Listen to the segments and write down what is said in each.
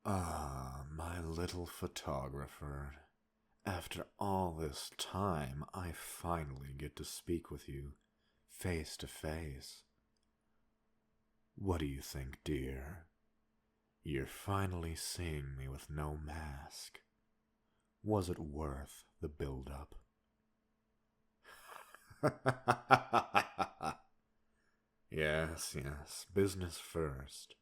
Ah, my little photographer. After all this time, I finally get to speak with you, face to face. What do you think, dear? You're finally seeing me with no mask. Was it worth the build-up? Yes, business first.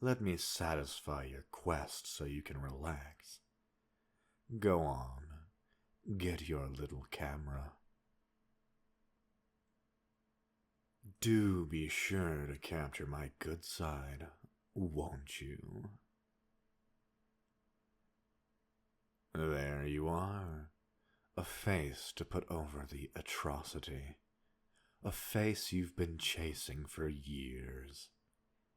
Let me satisfy your quest so you can relax. Go on, get your little camera. Do be sure to capture my good side, won't you? There you are. A face to put over the atrocity. A face you've been chasing for years.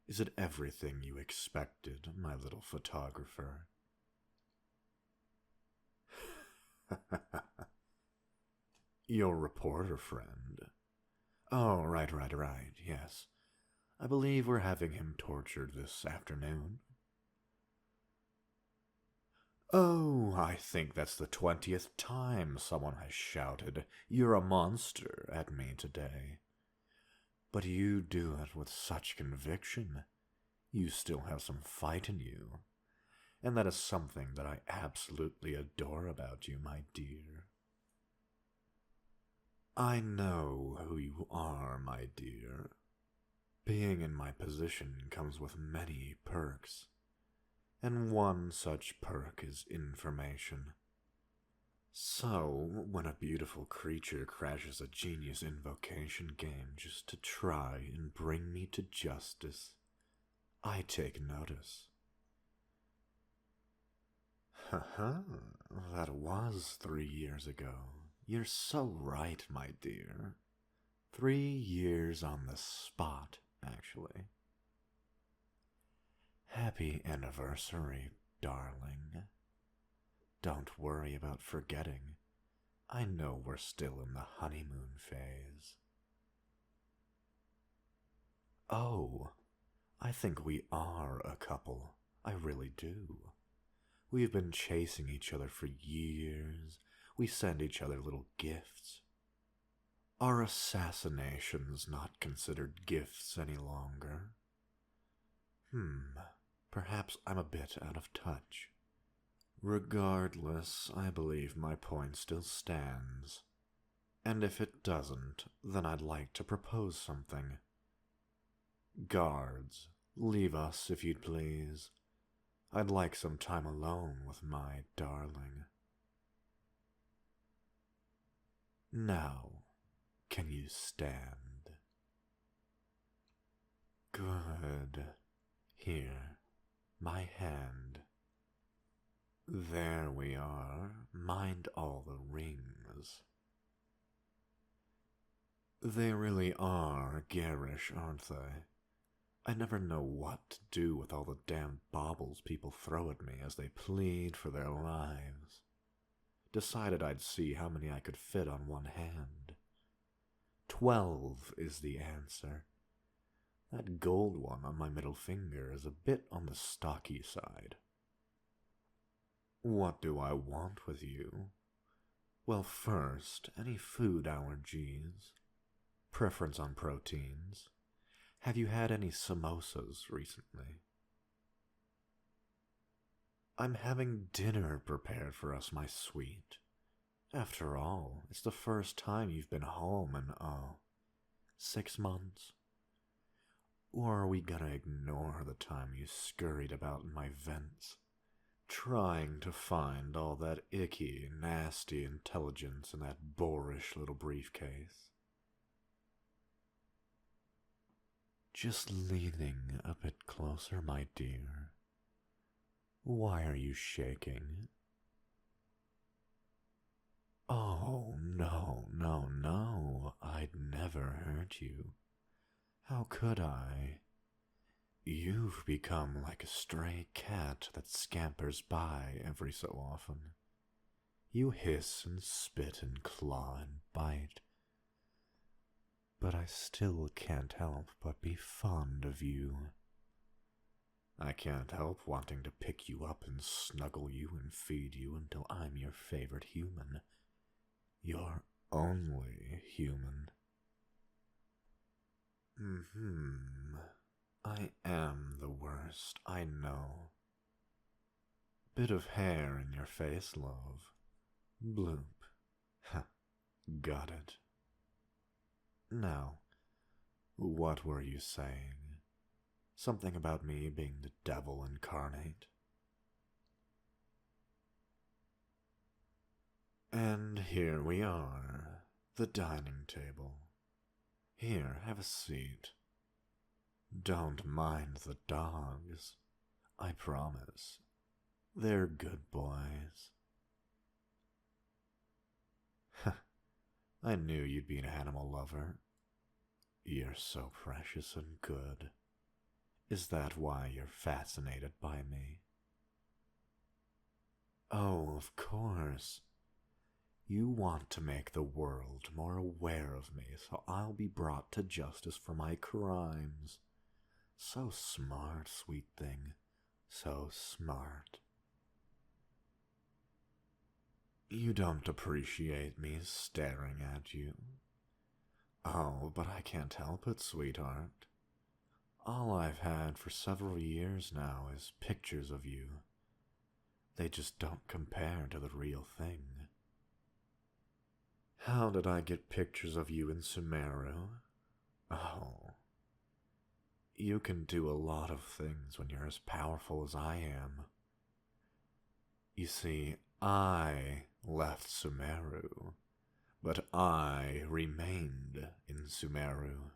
Is it everything you expected, my little photographer? Your reporter friend. Oh, right, yes. I believe we're having him tortured this afternoon. Oh, I think that's the 20th time someone has shouted, "You're a monster," at me today. But you do it with such conviction. You still have some fight in you. And that is something that I absolutely adore about you, my dear. I know who you are, my dear. Being in my position comes with many perks, and one such perk is information. So, when a beautiful creature crashes a genius invocation game just to try and bring me to justice, I take notice. Haha, that was 3 years ago. You're so right, my dear. 3 years on the spot, actually. Happy anniversary, darling. Don't worry about forgetting. I know we're still in the honeymoon phase. Oh, I think we are a couple. I really do. We've been chasing each other for years. We send each other little gifts. Are assassinations not considered gifts any longer? Perhaps I'm a bit out of touch. Regardless, I believe my point still stands. And if it doesn't, then I'd like to propose something. Guards, leave us if you'd please. I'd like some time alone with my darling. Now, can you stand? Good. Here, my hand. There we are. Mind all the rings. They really are garish, aren't they? I never know what to do with all the damn baubles people throw at me as they plead for their lives. Decided I'd see how many I could fit on one hand. 12 is the answer. That gold one on my middle finger is a bit on the stocky side. What do I want with you? Well, first, any food allergies? Preference on proteins? Have you had any samosas recently? I'm having dinner prepared for us, my sweet. After all, it's the first time you've been home in, 6 months. Or are we gonna ignore the time you scurried about in my vents, trying to find all that icky, nasty intelligence in that boorish little briefcase? Just leaning a bit closer, my dear. Why are you shaking? Oh, no, I'd never hurt you. How could I? You've become like a stray cat that scampers by every so often. You hiss and spit and claw and bite. But I still can't help but be fond of you. I can't help wanting to pick you up and snuggle you and feed you until I'm your favorite human. Your only human. I am the worst, I know. Bit of hair in your face, love. Bloop. Ha, got it. Now, what were you saying? Something about me being the devil incarnate? And here we are, the dining table. Here, have a seat. Don't mind the dogs, I promise. They're good boys. I knew you'd be an animal lover. You're so precious and good. Is that why you're fascinated by me? Oh, of course. You want to make the world more aware of me, so I'll be brought to justice for my crimes. So smart, sweet thing. So smart. You don't appreciate me staring at you. Oh, but I can't help it, sweetheart. All I've had for several years now is pictures of you. They just don't compare to the real thing. How did I get pictures of you in Sumeru? Oh. You can do a lot of things when you're as powerful as I am. You see, I left Sumeru, but I remained in Sumeru.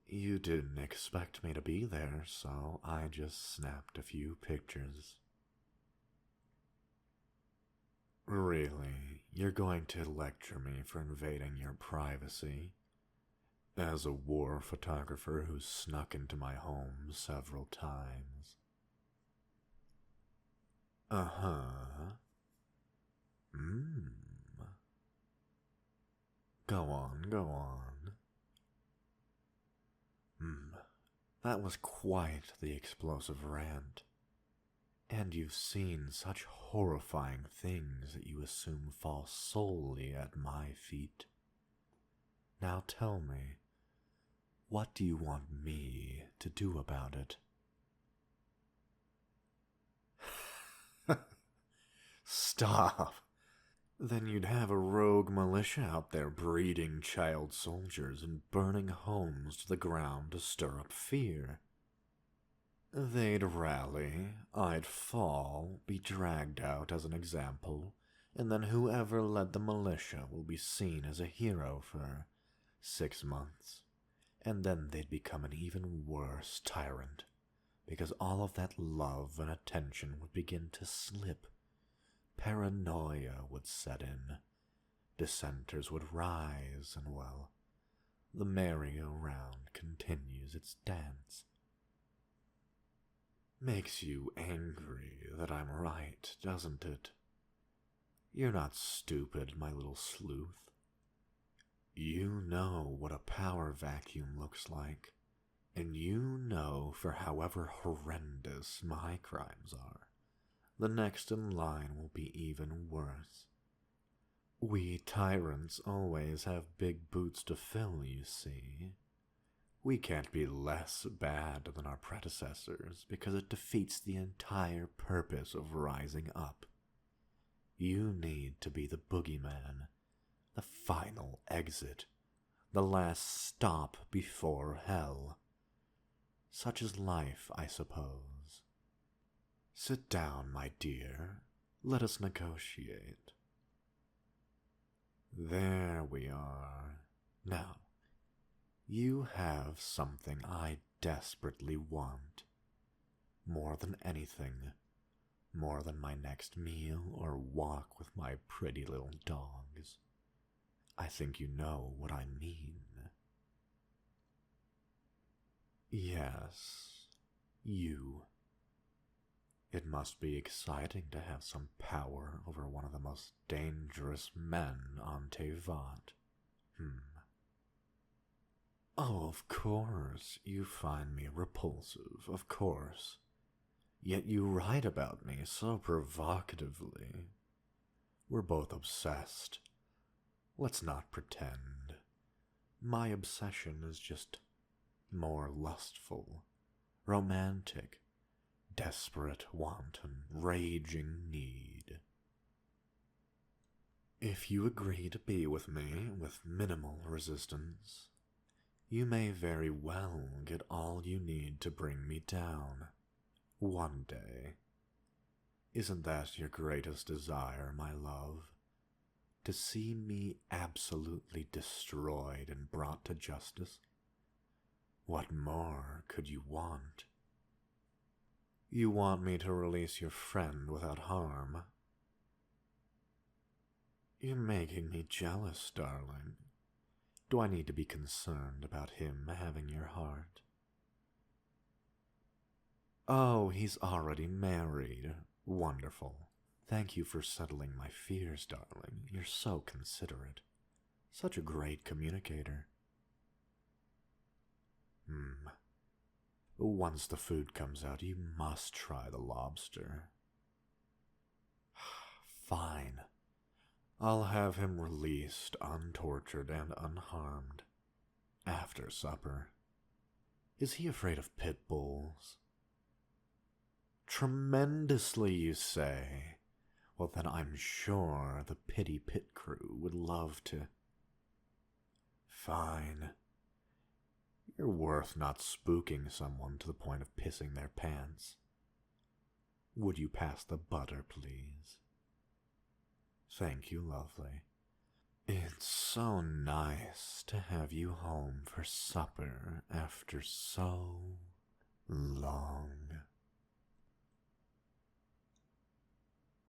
You didn't expect me to be there, so I just snapped a few pictures. Really, you're going to lecture me for invading your privacy? As a war photographer who snuck into my home several times. Uh-huh. Go on, go on. That was quite the explosive rant. And you've seen such horrifying things that you assume fall solely at my feet. Now tell me, what do you want me to do about it? Stop! Then you'd have a rogue militia out there breeding child soldiers and burning homes to the ground to stir up fear. They'd rally, I'd fall, be dragged out as an example, and then whoever led the militia will be seen as a hero for 6 months. And then they'd become an even worse tyrant, because all of that love and attention would begin to slip. Paranoia would set in, dissenters would rise, and well, the merry-go-round continues its dance. Makes you angry that I'm right, doesn't it? You're not stupid, my little sleuth. You know what a power vacuum looks like, and you know for however horrendous my crimes are, the next in line will be even worse. We tyrants always have big boots to fill, you see. We can't be less bad than our predecessors because it defeats the entire purpose of rising up. You need to be the boogeyman, the final exit, the last stop before hell. Such is life, I suppose. Sit down, my dear. Let us negotiate. There we are. Now, you have something I desperately want. More than anything. More than my next meal or walk with my pretty little dogs. I think you know what I mean. Yes, you. It must be exciting to have some power over one of the most dangerous men on Tevat. Oh, of course, you find me repulsive, of course. Yet you write about me so provocatively. We're both obsessed. Let's not pretend. My obsession is just more lustful, romantic, desperate, wanton, raging need. If you agree to be with me with minimal resistance, you may very well get all you need to bring me down. One day. Isn't that your greatest desire, my love? To see me absolutely destroyed and brought to justice? What more could you want? You want me to release your friend without harm? You're making me jealous, darling. Do I need to be concerned about him having your heart? Oh, he's already married. Wonderful. Thank you for settling my fears, darling. You're so considerate. Such a great communicator. Once the food comes out, you must try the lobster. Fine. I'll have him released, untortured, and unharmed. After supper. Is he afraid of pit bulls? Tremendously, you say? Well, then I'm sure the Pity Pit crew would love to. Fine. You're worth not spooking someone to the point of pissing their pants. Would you pass the butter, please? Thank you, lovely. It's so nice to have you home for supper after so long.